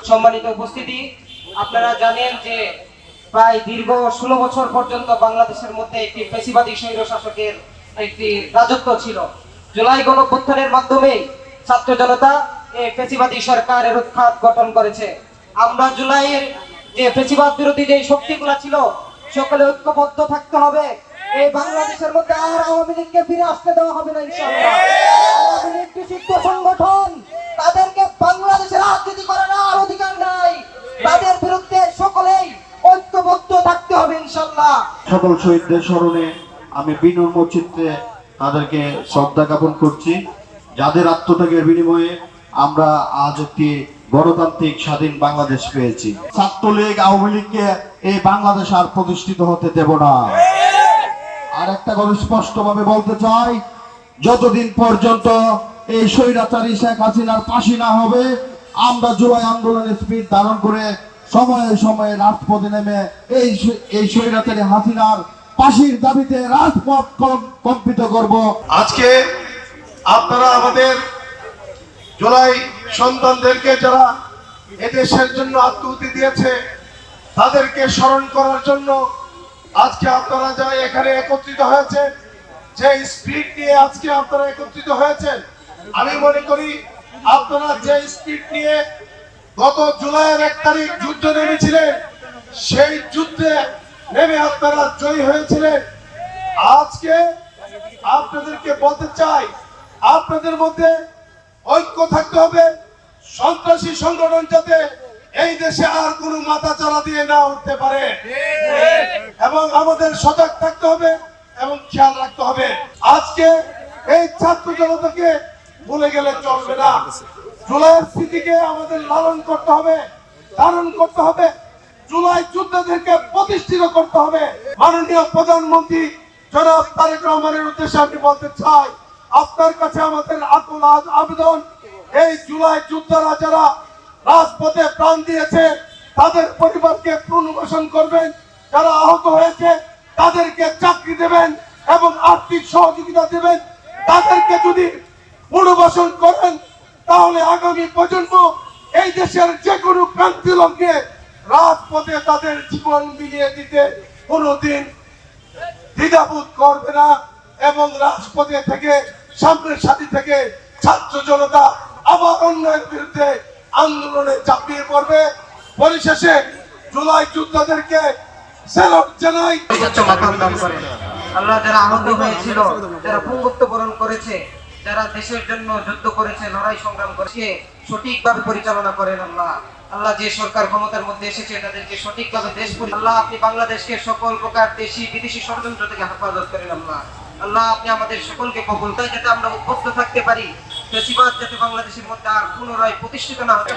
সম্মানিত উপস্থিতি, আপনারা জানেন যে প্রায় দীর্ঘ 16 বছর পর্যন্ত বাংলাদেশের মধ্যে একটি ফ্যাসিবাদী স্বৈরশাসকের একটি রাজত্ব ছিল। জুলাই গণঅভ্যুত্থানের মাধ্যমে ছাত্র জনতা এই ফ্যাসিবাদী সরকারের উৎখাত গঠন করেছে। আমরা জুলাইয়ের যে ফ্যাসিবাদ বিরোধী যে শক্তিগুলো ছিল সকলে ঐক্যবদ্ধ থাকতে হবে। এই বাংলাদেশের মধ্যে আর আওয়ামী লীগকে ফিরে আসতে দেওয়া হবে না ইনশাআল্লাহ। আওয়ামী লীগ নিষিদ্ধ সংগঠন, তাদেরকে বাংলাদেশের রাজনীতি করার আর অধিকার নাই। তাদের বিরুদ্ধে সকলেই ঐক্যবদ্ধ থাকতে হবে ইনশাআল্লাহ। সকল শহীদদের স্মরণে আমি বিনম্র চিত্তে তাদেরকে শ্রদ্ধা জ্ঞাপন করছি, যাদের আত্মত্যাগের বিনিময়ে আমরা আজ একটি গণতান্ত্রিক স্বাধীন বাংলাদেশ পেয়েছি। ছাত্রলীগ আওয়ামী লীগকে এই বাংলাদেশ আর প্রতিষ্ঠিত হতে দেব না। আর একটা কথা স্পষ্টভাবে বলতে চাই, যতদিন পর্যন্ত এই স্বৈরাচারী শেখ হাসিনার ফাঁসি না হবে, আমরা জুলাই আন্দোলনের স্পিড ধারণ করে সময়ে সময়ে রাজপথে নেমে এই স্বৈরাচারী হাসিনার ফাঁসির দাবিতে রাজপথ কম্পিত করব। আজকে আপনারা আমাদের জুলাই সন্তানদেরকে যারা এদেশের জন্য আত্মহুতি দিয়েছে তাদেরকে স্মরণ করার জন্য আজকে আপনারা যা এখানে একত্রিত হয়েছেন, যে স্পিড নিয়ে আজকে আপনারা একত্রিত হয়েছেন, আমি মনে করি আপনারা যে স্পিড নিয়ে গত জুলাইয়ের 1 তারিখ যুদ্ধ নেমেছিলেন, সেই যুদ্ধে নেমে আপনারা জয়ী হয়েছিলেন। আজকে আপনাদেরকে বলতে চাই, আপনাদের মধ্যে ঐক্য থাকতে হবে। সন্ত্রাসী সংগঠন যাতে এই দেশে আর কোনো মাথা চালা দিয়ে না উঠতে পারে, এবং আমাদের সজাগ থাকতে হবে এবং খেয়াল রাখতে হবে। আজকে এই ছাত্র জনতাকে ভুলে গেলে চলবে না। জুলাইয়ের স্মৃতিকে আমাদের লালন করতে হবে, ধারণ করতে হবে। জুলাই যোদ্ধাদেরকে প্রতিষ্ঠিত করতে হবে। মাননীয় প্রধানমন্ত্রী জনাব তারেক রহমানের উদ্দেশ্যে আমি বলতে চাই, আপনার কাছে আমাদের আকুল আবেদন, এই জুলাই যোদ্ধারা যারা রাজপথে প্রাণ দিয়েছে তাদের পরিবারকে পুনর্বাসন করবেন, যারা আহত হয়েছে তাদেরকে চাকরি দেবেন এবং আর্থিক সহযোগিতা দেবেন। তাদেরকে যদি পুনর্বাসন করেন তাহলে আগামী প্রজন্ম এই দেশের যে কোনো প্রান্তীয় লগ্নে রাজপথে তাদের জীবন বিলিয়ে দিতে কোনোদিন দ্বিধাবোধ করবে না, এবং রাজপথে থেকে সামনের সাথী থেকে ছাত্র জনতা আবার অন্যায়ের বিরুদ্ধে আন্দোলনে ঝাঁপিয়ে পড়বে। পরিশেষে জুলাই যোদ্ধাদেরকে স্যালুট জানাই। আল্লাহ যারা আহত হয়েছিল, যারা পঙ্গুত্ব বরণ করেছে, যারা দেশের জন্য যুদ্ধ করেছে, লড়াই সংগ্রাম করেছে, সঠিকভাবে পরিচালনা করেন আল্লাহ। আল্লাহ যে সরকার ক্ষমতার মধ্যে এসেছে তাদেরকে সঠিকভাবে দেশ আল্লাহ আপনি বাংলাদেশকে সকল প্রকার দেশি বিদেশি ষড়যন্ত্র থেকে হেফাজত করেন আল্লাহ। আল্লাহ আপনি আমাদের সকলকে কবুল করেন, যাতে আমরা উদ্বুদ্ধ থাকতে পারি, ফ্যাসিবাদ যাতে বাংলাদেশের মধ্যে আর পুনরায় প্রতিষ্ঠিত না হয়।